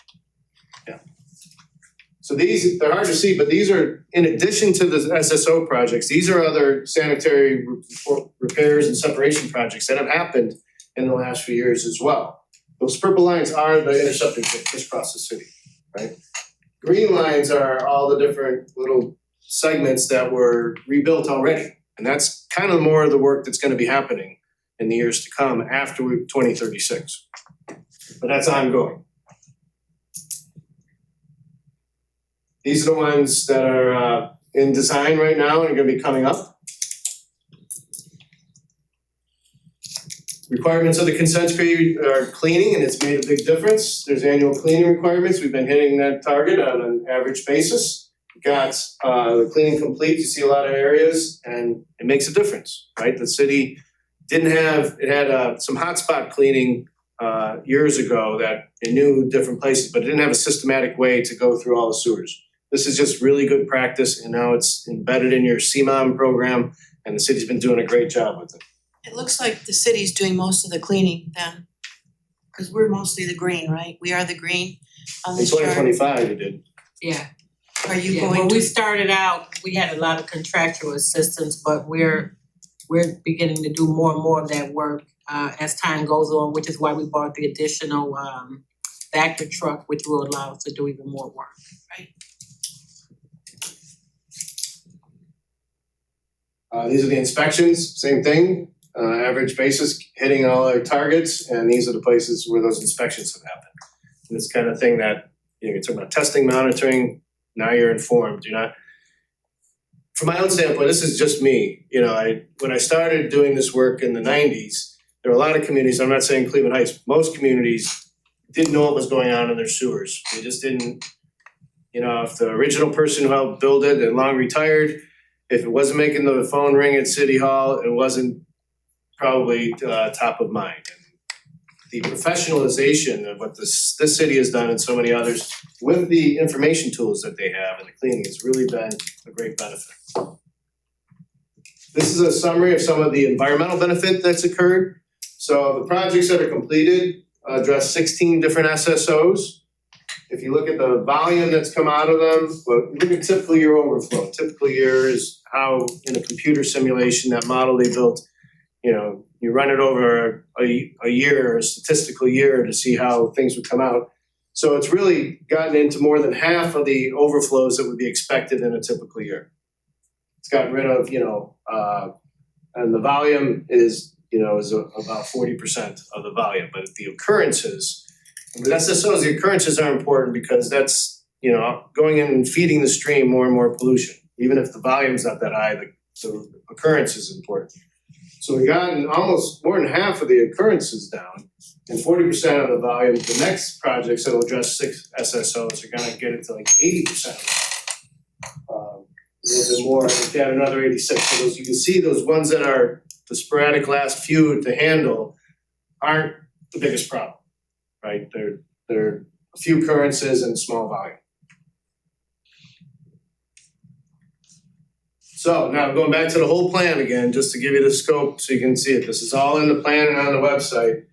So they're hard to see, but these are, in addition to the SSO projects, these are other sanitary repairs and separation projects that have happened in the last few years as well. Those purple lines are the interceptors that crisscross the city, right? Green lines are all the different little segments that were rebuilt already. And that's kind of more of the work that's gonna be happening in the years to come after 2036. But that's ongoing. These are the ones that are in design right now and are gonna be coming up. Requirements of the consent decree are cleaning, and it's made a big difference. There's annual cleaning requirements. We've been hitting that target on an average basis. Got the cleaning complete. You see a lot of areas, and it makes a difference, right? The city had some hotspot cleaning years ago that it knew different places, but it didn't have a systematic way to go through all the sewers. This is just really good practice, and now it's embedded in your CMOM program, and the city's been doing a great job with it. It looks like the city's doing most of the cleaning then, because we're mostly the green, right? We are the green on In this chart. 2025, it did. Yeah. Are you Yeah, going when to? we started out, we had a lot of contractual assistance, but we're beginning to do more and more of that work as time goes on, which is why we bought the additional Vector truck, which will allow us to do even more work. These are the inspections, same thing, average basis, hitting all our targets, and these are the places where those inspections have happened. And it's kind of thing that, you're talking about testing, monitoring, now you're informed, you're not. From my own standpoint, this is just me, when I started doing this work in the 90s, there were a lot of communities, I'm not saying Cleveland Heights, most communities didn't know what was going on in their sewers. They just didn't, if the original person who helped build it had long retired, if it wasn't making the phone ring at City Hall, it wasn't probably top of mind. The professionalization of what this city has done and so many others with the information tools that they have and the cleaning has really been a great benefit. This is a summary of some of the environmental benefit that's occurred. So the projects that are completed address 16 different SSOs. If you look at the volume that's come out of them, look at typical year overflow. Typical year is how in a computer simulation, that model they built, you run it over a year, a statistical year to see how things would come out. So it's really gotten into more than half of the overflows that would be expected in a typical year. It's gotten rid of, and the volume is about 40% of the volume, but the occurrences, with SSOs, the occurrences are important because that's, going in and feeding the stream more and more pollution. Even if the volume's not that high, the occurrence is important. So we've gotten almost more than half of the occurrences down and 40% of the volume. The next projects that'll address 6 SSOs are gonna get it to like 80%. A little bit more, if you add another 86. So those, you can see those ones that are the sporadic last few to handle aren't the biggest problem, right? They're a few occurrences and small volume. So now going back to the whole plan again, just to give you the scope so you can see it. This is all in the plan and on the website.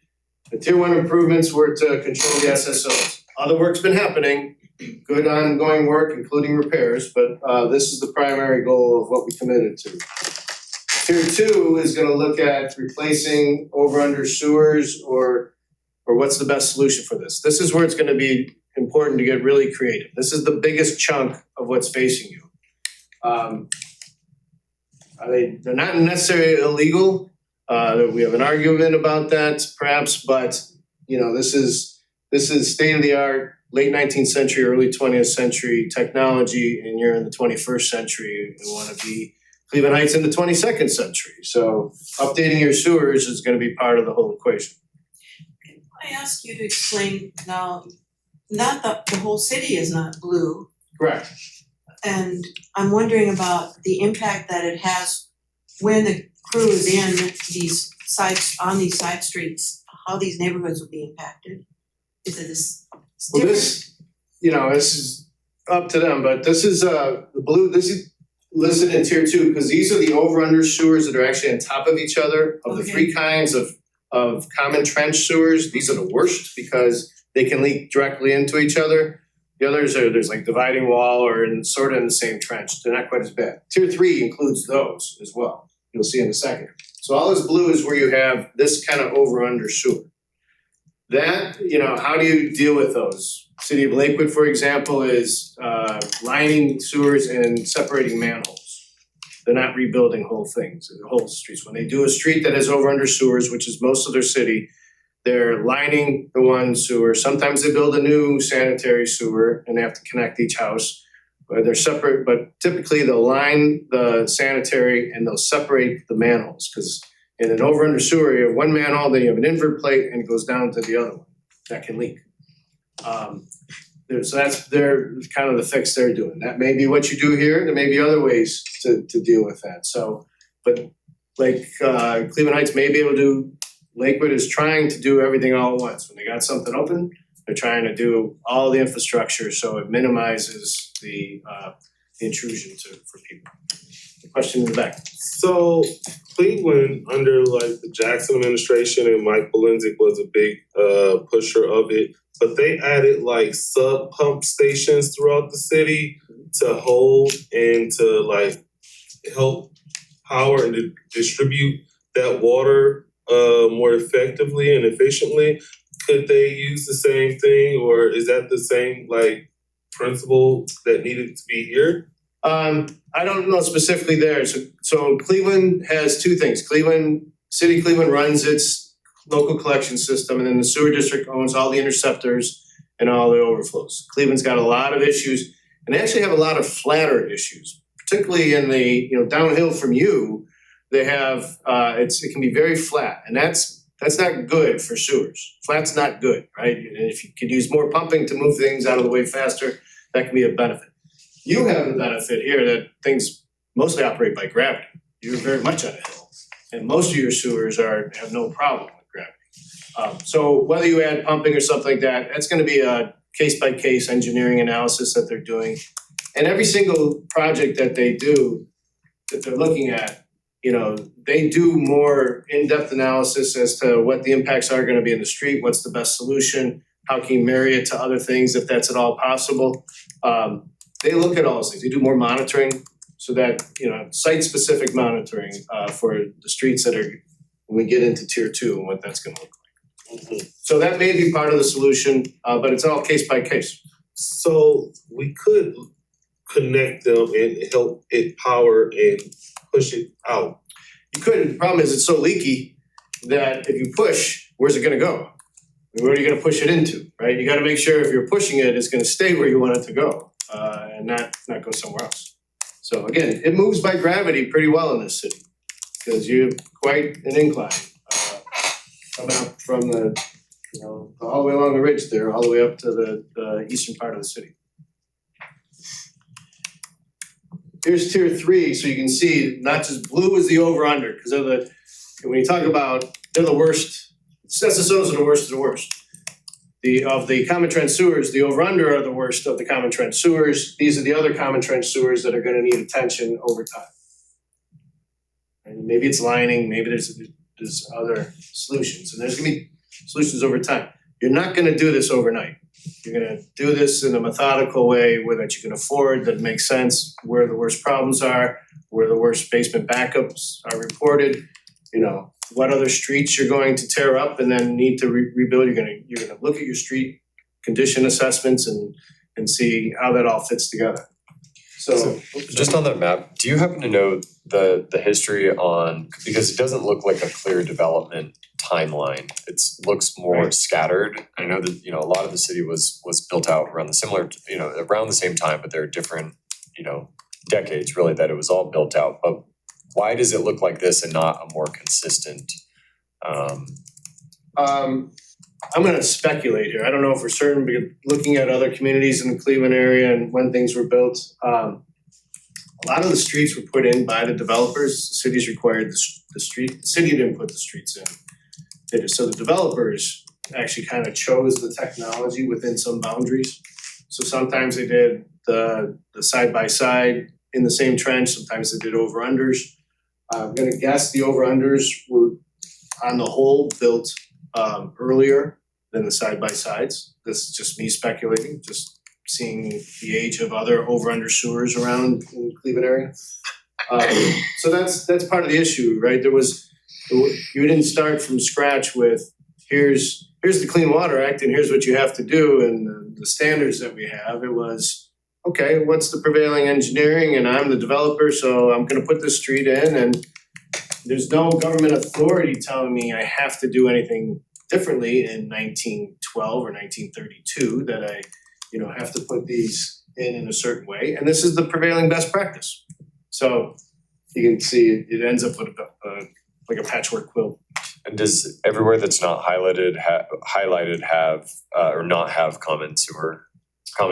The tier 1 improvements were to control the SSOs. Other work's been happening, good ongoing work, including repairs, but this is the primary goal of what we committed to. Tier 2 is gonna look at replacing over-under sewers or what's the best solution for this. This is where it's gonna be important to get really creative. This is the biggest chunk of what's facing you. They're not necessarily illegal. We have an argument about that perhaps, but this is state-of-the-art, late 19th century, early 20th century technology, and you're in the 21st century and want to be Cleveland Heights in the 22nd century. So updating your sewers is going to be part of the whole equation. Can I ask you to explain now, not the whole city is not blue, Correct. and I'm wondering about the impact that it has when the crew is in these on these side streets, how these neighborhoods will be impacted. Is it this Well, different? this is up to them, but this is the blue, this is listed in tier 2 because these are the over-under sewers that are actually on top of each other. Of the Okay. 3 kinds of common trench sewers, these are the worst because they can leak directly into each other. The others there's like dividing wall or sort of in the same trench. They're not quite as bad. Tier 3 includes those as well. You'll see in a second. So all this blue is where you have this kind of over-under sewer. That, how do you deal with those? City of Lakewood, for example, is lining sewers and separating manholes. They're not rebuilding whole things, whole streets. When they do a street that has over-under sewers, which is most of their city, they're lining the one sewer. Sometimes they build a new sanitary sewer and they have to connect each house. They're separate, but typically they'll line the sanitary and they'll separate the manholes. Because in an over-under sewer, you have one manhole, then you have an invert plate and it goes down to the other one that can leak. So that's kind of the fix they're doing. That may be what you do here. There may be other ways to deal with that. So, but like Cleveland Heights may be able to Lakewood is trying to do everything all at once. When they got something open, they're trying to do all the infrastructure so it minimizes the intrusion for people. The question in the back. So Cleveland, under like the Jackson administration and Mike Belenzik was a big pusher of it, but they added like sub pump stations throughout the city to hold and to like help power and to distribute that water more effectively and efficiently. Could they use the same thing, or is that the same like principle that needed to be here? I don't know specifically there, so Cleveland has two things, City of Cleveland runs its local collection system, and then the sewer district owns all the interceptors and all the overflows. Cleveland's got a lot of issues, and they actually have a lot of flatter issues, particularly in the, downhill from you, they have, it can be very flat, and that's not good for sewers. Flat's not good, right? And if you could use more pumping to move things out of the way faster, that can be a benefit. You have the benefit here that things mostly operate by gravity. You're very much on a hill, and most of your sewers have no problem with gravity. So whether you add pumping or something like that, that's gonna be a case-by-case engineering analysis that they're doing. And every single project that they do, that they're looking at, they do more in-depth analysis as to what the impacts are gonna be in the street, what's the best solution, how can you marry it to other things if that's at all possible. They look at all those things, they do more monitoring so that, site-specific monitoring for the streets that are, when we get into tier 2 and what that's gonna look like. So that may be part of the solution, but it's all case by case. So we could connect them and help it power and push it out. You could, the problem is it's so leaky that if you push, where's it gonna go? Where are you gonna push it into, right? You gotta make sure if you're pushing it, it's gonna stay where you want it to go, and not go somewhere else. So again, it moves by gravity pretty well in this city, because you have quite an incline, coming up from the, all the way along the ridge there, all the way up to the eastern part of the city. Here's tier 3, so you can see not just blue is the over-under, because when you talk about, they're the worst, SSOs are the worst of the worst. Of the common trench sewers, the over-under are the worst of the common trench sewers. These are the other common trench sewers that are gonna need attention over time. And maybe it's lining, maybe there's other solutions, and there's gonna be solutions over time. You're not gonna do this overnight. You're gonna do this in a methodical way where that you can afford, that makes sense, where the worst problems are, where the worst basement backups are reported, what other streets you're going to tear up and then need to rebuild. You're gonna look at your street condition assessments and see how that all fits together. So Just on that map, do you happen to know the history on, because it doesn't look like a clear development timeline. It looks more Right. scattered. I know that, a lot of the city was built out around around the same time, but there are different, decades really that it was all built out. But why does it look like this and not a more consistent I'm gonna speculate here. I don't know for certain, because looking at other communities in the Cleveland area and when things were built, a lot of the streets were put in by the developers. The cities required the street. The city didn't put the streets in. So the developers actually kind of chose the technology within some boundaries. So sometimes they did the side by side in the same trench. Sometimes they did over-unders. I'm gonna guess the over-unders were on the whole built earlier than the side by sides. This is just me speculating, just seeing the age of other over-under sewers around in the Cleveland area. So that's part of the issue, right? You didn't start from scratch with here's the Clean Water Act and here's what you have to do and the standards that we have. It was, okay, what's the prevailing engineering, and I'm the developer, so I'm gonna put this street in, and there's no government authority telling me I have to do anything differently in 1912 or 1932, that I, have to put these in a certain way, and this is the prevailing best practice. So you can see it ends up with like a patchwork quilt. And does everywhere that's not highlighted have or not have common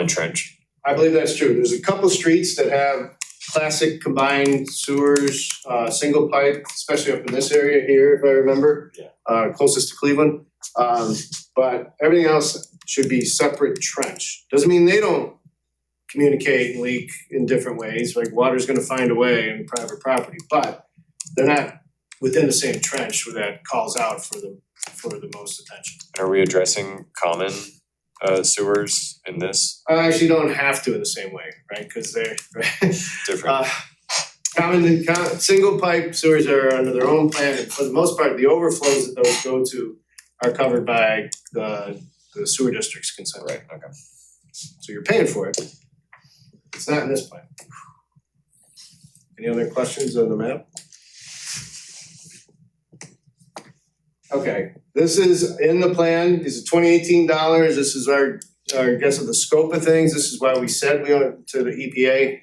trench? I believe that's true. There's a couple streets that have classic combined sewers, single pipe, especially up in this area here, if I remember. Yeah. Closest to Cleveland. But everything else should be separate trench. Doesn't mean they don't communicate and leak in different ways, like water's gonna find a way in private property, but they're not within the same trench where that calls out for the most attention. Are we addressing common sewers in this? I actually don't have to in the same way, right? Cause they're Different. single pipe sewers are under their own plan, and for the most part, the overflows that those go to are covered by the sewer district's consent. Right, okay. So you're paying for it. It's not in this plan. Any other questions on the map? Okay, this is in the plan, this is $2018, this is our guess of the scope of things, this is why we said we went to the EPA.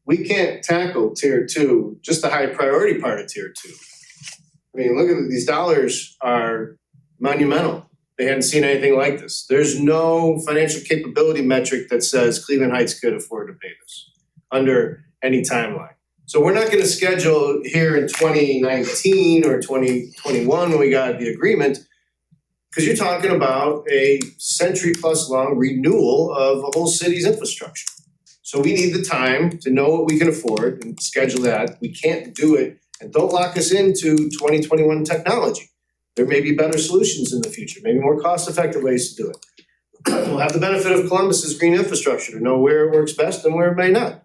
We can't tackle tier 2, just the high priority part of tier 2. I mean, look at these dollars are monumental. They hadn't seen anything like this. There's no financial capability metric that says Cleveland Heights could afford to pay this under any timeline. So we're not gonna schedule here in 2019 or 2021 when we got the agreement, because you're talking about a century plus long renewal of a whole city's infrastructure. So we need the time to know what we can afford and schedule that. We can't do it, and don't lock us into 2021 technology. There may be better solutions in the future, maybe more cost-effective ways to do it. We'll have the benefit of Columbus's green infrastructure to know where it works best and where it may not.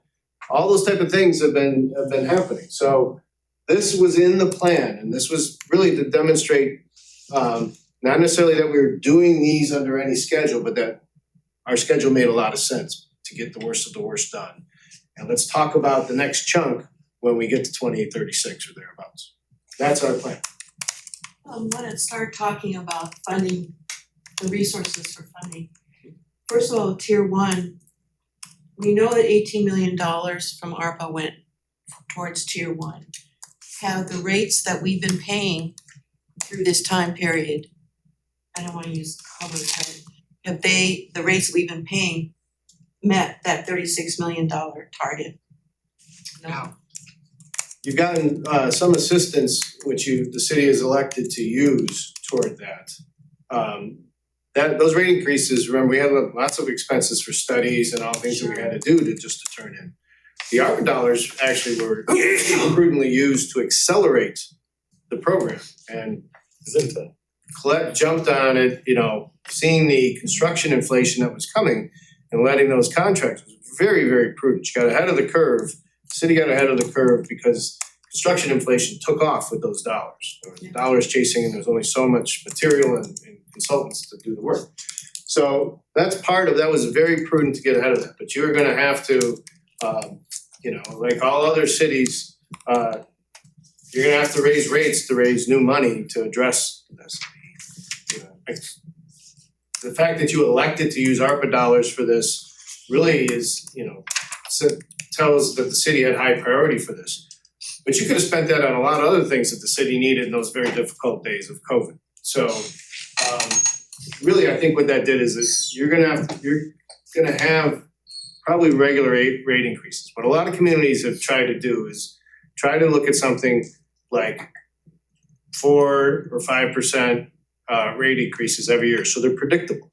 All those type of things have been happening. So this was in the plan, and this was really to demonstrate not necessarily that we were doing these under any schedule, but that our schedule made a lot of sense to get the worst of the worst done. And let's talk about the next chunk when we get to 2836 or thereabouts. That's our plan. When it start talking about funding, the resources for funding. First of all, tier 1, we know that $18 million from ARPA went towards tier 1. Have the rates that we've been paying through this time period, I don't wanna use cover, have the rates that we've been paying met that $36 million target? No. You've gotten some assistance, which the city has elected to use toward that. Those rate increases, remember, we had lots of expenses for studies and all things that we had to do to turn in. The ARPA dollars actually were prudently used to accelerate the program, and Colette jumped on it, seeing the construction inflation that was coming and letting those contracts was very, very prudent. She got ahead of the curve. The city got ahead of the curve because construction inflation took off with those dollars. There were dollars chasing, and there's only so much material and consultants to do the work. So that's that was very prudent to get ahead of that. But you are gonna have to, like all other cities, you're gonna have to raise rates to raise new money to address this. The fact that you elected to use ARPA dollars for this really is, tells that the city had high priority for this. But you could have spent that on a lot of other things that the city needed in those very difficult days of COVID. So really, I think what that did is that you're gonna have probably regular rate increases. What a lot of communities have tried to do is try to look at something like 4 or 5% rate increases every year, so they're predictable.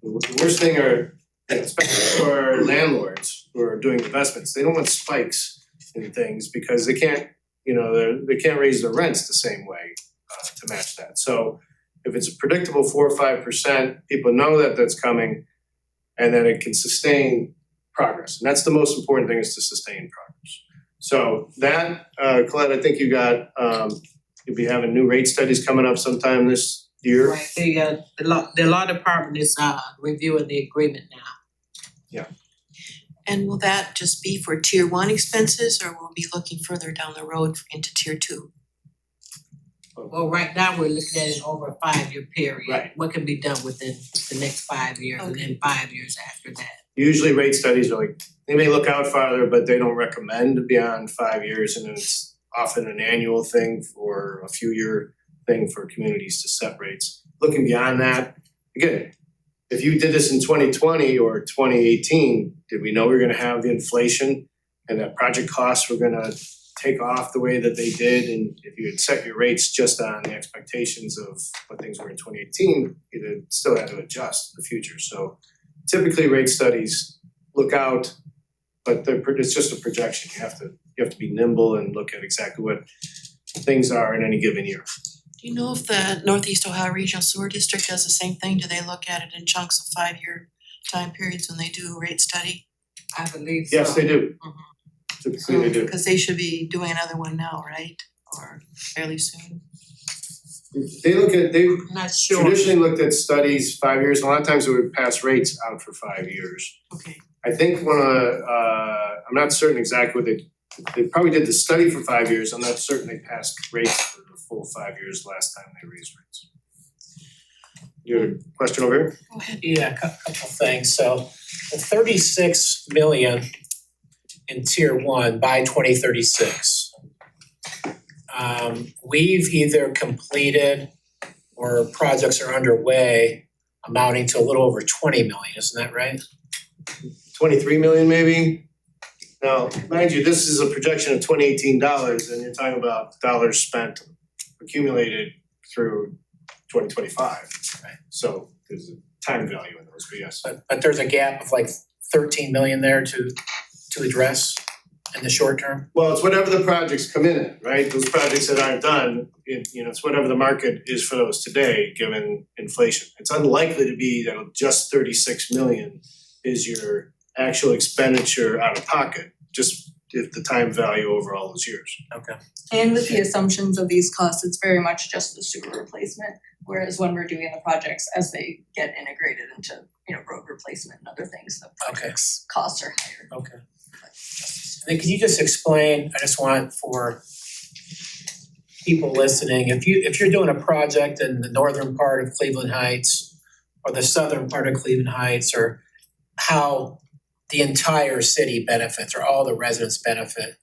The worst thing are, especially for landlords who are doing investments, they don't want spikes in things because they can't raise their rents the same way to match that. So if it's a predictable 4 or 5%, people know that that's coming, and then it can sustain progress. And that's the most important thing, is to sustain progress. So that, Colette, I think you'll be having new rate studies coming up sometime this year. Right, the law department is reviewing the agreement now. And will that just be for tier 1 expenses, or will we be looking further down the road into tier 2? Well, right now, we're looking at it over a 5-year period. Right. What can be done within the next 5 years and then 5 years after that? Usually rate studies are they may look out farther, but they don't recommend beyond 5 years, and it's often an annual thing or a few year thing for communities to set rates. Looking beyond that, again, if you did this in 2020 or 2018, did we know we were gonna have the inflation and that project costs were gonna take off the way that they did? And if you had set your rates just on the expectations of what things were in 2018, you'd still had to adjust in the future. So typically rate studies look out, but it's just a projection. You have to be nimble and look at exactly what things are in any given year. Do you know if the Northeast Ohio Regional Sewer District does the same thing? Do they look at it in chunks of 5-year time periods when they do a rate study? I believe so. Yes, they do. Mhm. Typically they do. Because they should be doing another one now, right? Or fairly soon? They've I'm not sure. traditionally looked at studies 5 years, and a lot of times it would pass rates out for 5 years. Okay. I think I'm not certain exactly what they they probably did the study for 5 years. I'm not certain they passed rates for the full 5 years last time they raised rates. You had a question over here? Yeah, a couple things. So the 36 million in tier one by 2036. We've either completed or projects are underway amounting to a little over 20 million, isn't that right? 23 million maybe. Now, mind you, this is a projection of 2018 dollars, and you're talking about dollars spent accumulated through 2025. Right. So there's a time value in those, but yes. But there's a gap of like 13 million there to address in the short term? Well, it's whatever the projects come in at, right? Those projects that aren't done, it's whatever the market is for those today, given inflation. It's unlikely to be that just 36 million is your actual expenditure out of pocket, just if the time value over all those years. Okay. And with the assumptions of these costs, it's very much just the sewer replacement. Whereas when we're doing the projects, as they get integrated into, road replacement and other things, the projects costs are higher. Okay. And then can you just explain, I just want for people listening, if you're doing a project in the northern part of Cleveland Heights or the southern part of Cleveland Heights, or how the entire city benefits or all the residents benefit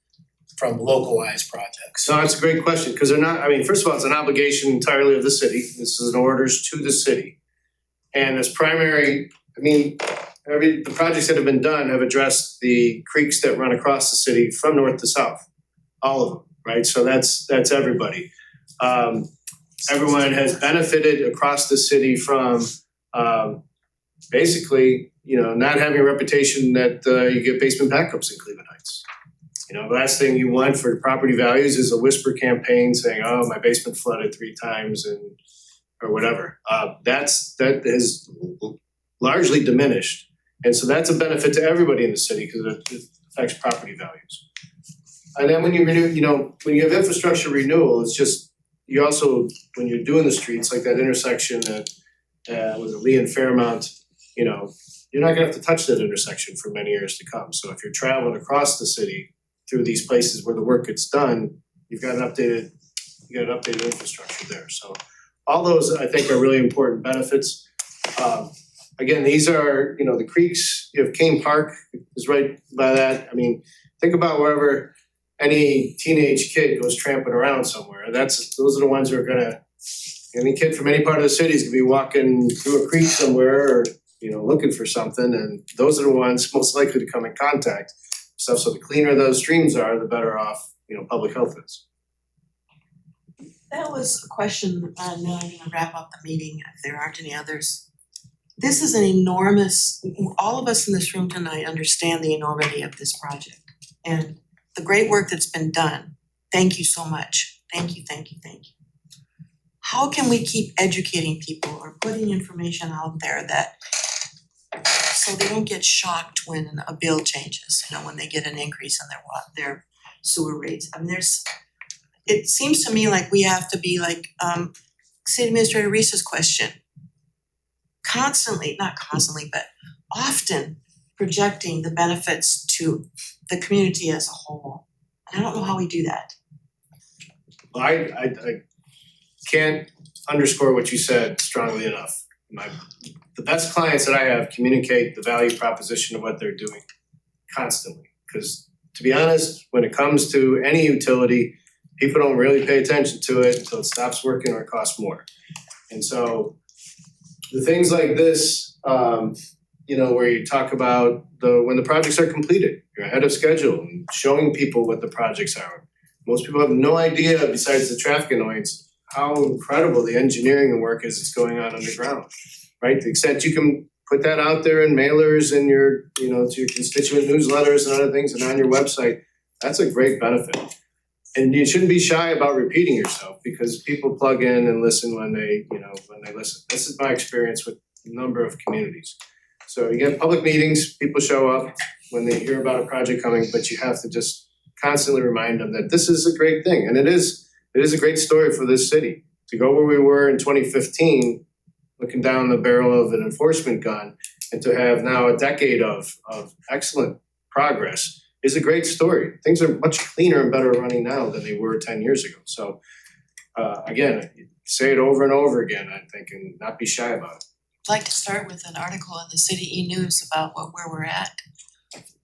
from localized projects? So that's a great question, because they're not, first of all, it's an obligation entirely of the city. This is an orders to the city. And as primary, the projects that have been done have addressed the creeks that run across the city from north to south, all of them, right? So that's everybody. Everyone has benefited across the city from basically, not having a reputation that you get basement backups in Cleveland Heights. The last thing you want for property values is a whisper campaign saying, "Oh, my basement flooded 3 times," or whatever. That has largely diminished, and so that's a benefit to everybody in the city because it affects property values. And then when you renew, when you have infrastructure renewal, it's just you also when you're doing the streets like that intersection at with Lee and Fairmount, you're not gonna have to touch that intersection for many years to come. So if you're traveling across the city through these places where the work gets done, you've got an updated infrastructure there. So all those I think are really important benefits. Again, these are, the creeks, you have Kane Park is right by that. Think about wherever any teenage kid goes tramping around somewhere. Those are the ones who are gonna, any kid from any part of the city is gonna be walking through a creek somewhere or, looking for something, and those are the ones most likely to come in contact with stuff. So the cleaner those streams are, the better off, public health is. That was a question, and then I'm gonna wrap up the meeting if there aren't any others. This is an enormous, all of us in this room tonight understand the enormity of this project and the great work that's been done. Thank you so much. Thank you, thank you, thank you. How can we keep educating people or putting information out there that so they don't get shocked when a bill changes, when they get an increase in their sewer rates? It seems to me like we have to be like City Administrator Reese's question. Not constantly, but often projecting the benefits to the community as a whole. And I don't know how we do that. Well, I can't underscore what you said strongly enough. The best clients that I have communicate the value proposition of what they're doing constantly. Because to be honest, when it comes to any utility, people don't really pay attention to it until it stops working or it costs more. And so the things like this, where you talk about when the projects are completed, you're ahead of schedule and showing people what the projects are. Most people have no idea, besides the traffic annoyance, how incredible the engineering and work is that's going on underground, right? To the extent you can put that out there in mailers and your, to your constituent newsletters and other things and on your website, that's a great benefit. And you shouldn't be shy about repeating yourself because people plug in and listen when they listen. This is my experience with a number of communities. So you get public meetings, people show up when they hear about a project coming, but you have to just constantly remind them that this is a great thing. And it is a great story for this city. To go where we were in 2015, looking down the barrel of an enforcement gun, and to have now a decade of excellent progress is a great story. Things are much cleaner and better running now than they were 10 years ago. So again, say it over and over again, I think, and not be shy about it. I'd like to start with an article in the City E-News about where we're at.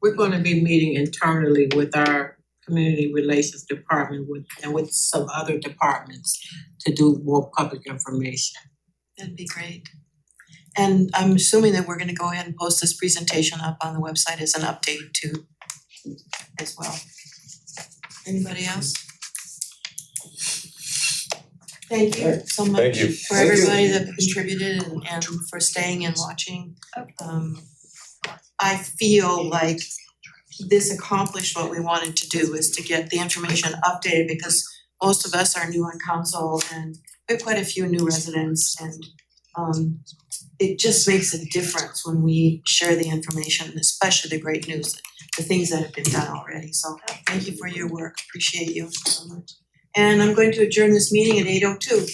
We're gonna be meeting internally with our community relations department and with some other departments to do more public information. That'd be great. And I'm assuming that we're gonna go ahead and post this presentation up on the website as an update too, as well. Anybody else? Thank you so much Thank you. for everybody that contributed and for staying and watching. I feel like this accomplished what we wanted to do, is to get the information updated, because most of us are new on council and we have quite a few new residents, and it just makes a difference when we share the information, especially the great news, the things that have been done already. So thank you for your work, appreciate you so much. And I'm going to adjourn this meeting at 8:02.